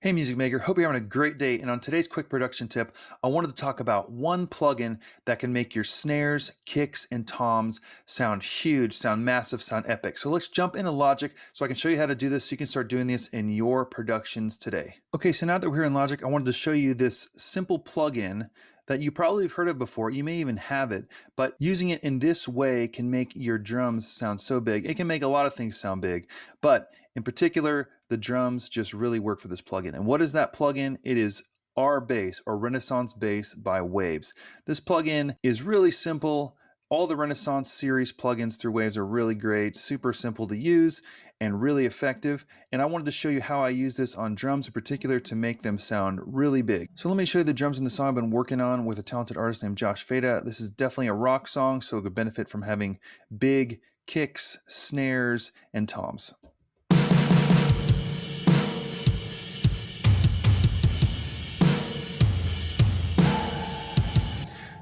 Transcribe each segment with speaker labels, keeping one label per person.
Speaker 1: Hey music maker, hope you're having a great day, and on today's quick production tip, I wanted to talk about one plugin that can make your snares, kicks, and toms sound huge, sound massive, sound epic. So let's jump into Logic so I can show you how to do this so you can start doing this in your productions today. Okay, so now that we're here in Logic, I wanted to show you this simple plugin that you probably have heard of before. You may even have it, but using it in this way can make your drums sound so big. It can make a lot of things sound big, but in particular, the drums just really work for this plugin. And what is that plugin? It is R-Bass, or Renaissance Bass by Waves. This plugin is really simple. All the Renaissance series plugins through Waves are really great, super simple to use, and really effective. And I wanted to show you how I use this on drums in particular to make them sound really big. So let me show you the drums in the song I've been working on with a talented artist named Josh Feda. This is definitely a rock song, so it could benefit from having big kicks, snares, and toms.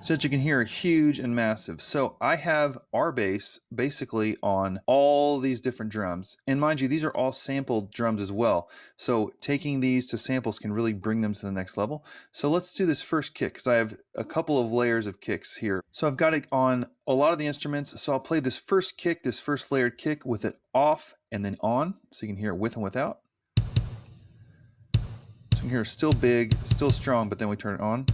Speaker 1: So that you can hear huge and massive. So I have R-Bass basically on all these different drums. And mind you, these are all sampled drums as well. So taking these to samples can really bring them to the next level. So let's do this first kick, because I have a couple of layers of kicks here. So I've got it on a lot of the instruments. So I'll play this first kick, this first layered kick, with it off and then on, so you can hear it with and without. So you can hear it's still big, still strong, but then we turn it on.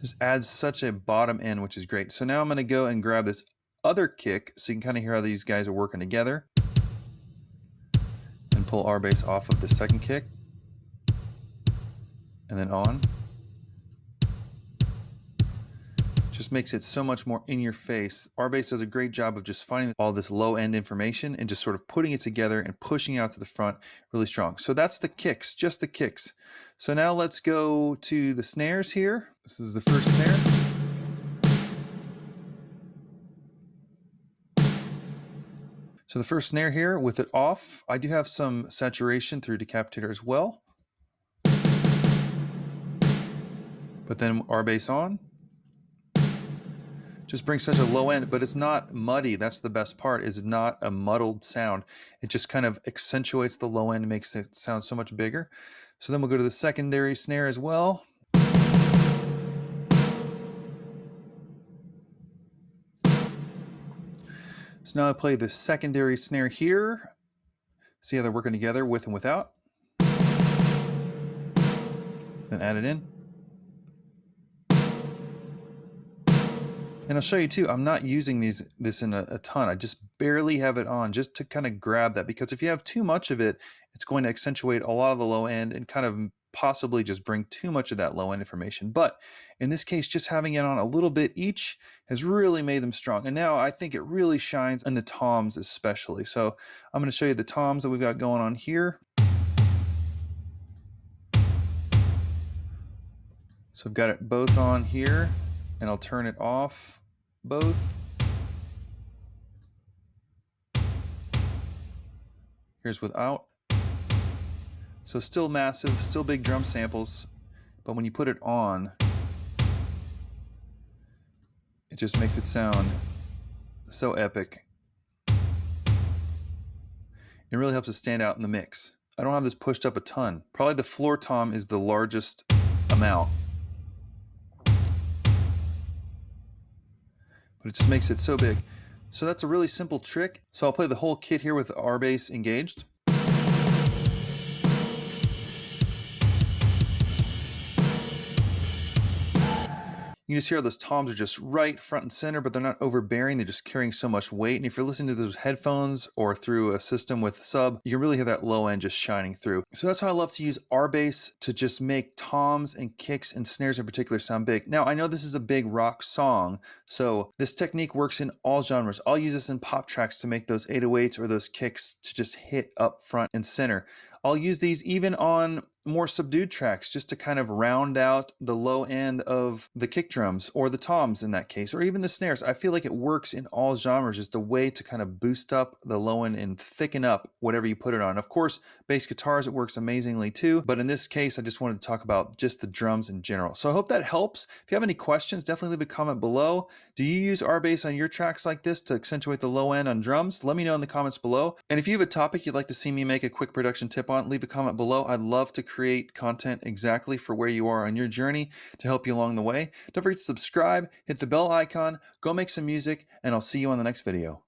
Speaker 1: Just adds such a bottom end, which is great. So now I'm going to go and grab this other kick so you can kind of hear how these guys are working together, and pull R-Bass off of the second kick and then on. Just makes it so much more in your face. R-Bass does a great job of just finding all this low end information and just sort of putting it together and pushing it out to the front really strong. So that's the kicks, just the kicks. So now let's go to the snares here. This is the first snare. So the first snare here with it off, I do have some saturation through decapitator as well. But then R-Bass on. Just brings such a low end, but it's not muddy. That's the best part, is not a muddled sound. It just kind of accentuates the low end and makes it sound so much bigger. So then we'll go to the secondary snare as well. So now I play the secondary snare here. See how they're working together with and without. Then add it in. And I'll show you too, I'm not using this in a ton. I just barely have it on just to kind of grab that, because if you have too much of it, it's going to accentuate a lot of the low end and kind of possibly just bring too much of that low end information. But in this case, just having it on a little bit each has really made them strong. And now I think it really shines in the toms especially. So I'm going to show you the toms that we've got going on here. So I've got it both on here, and I'll turn it off both. Here's without. So still massive, still big drum samples, but when you put it on, it just makes it sound so epic. It really helps it stand out in the mix. I don't have this pushed up a ton. Probably the floor tom is the largest amount, but it just makes it so big. So that's a really simple trick. So I'll play the whole kit here with the R-Bass engaged. You can just hear how those toms are just right front and center, but they're not overbearing. They're just carrying so much weight. And if you're listening to those headphones or through a system with sub, you can really hear that low end just shining through. So that's how I love to use R-Bass to just make toms and kicks and snares in particular sound big. Now, I know this is a big rock song, so this technique works in all genres. I'll use this in pop tracks to make those 808s or those kicks to just hit up front and center. I'll use these even on more subdued tracks just to kind of round out the low end of the kick drums or the toms in that case, or even the snares. I feel like it works in all genres, just a way to kind of boost up the low end and thicken up whatever you put it on. Of course, bass guitars, it works amazingly too, but in this case, I just wanted to talk about just the drums in general. So I hope that helps. If you have any questions, definitely leave a comment below. Do you use R-bass on your tracks like this to accentuate the low end on drums? Let me know in the comments below. And if you have a topic you'd like to see me make a quick production tip on, leave a comment below. I'd love to create content exactly for where you are on your journey to help you along the way. Don't forget to subscribe, hit the bell icon, go make some music, and I'll see you on the next video.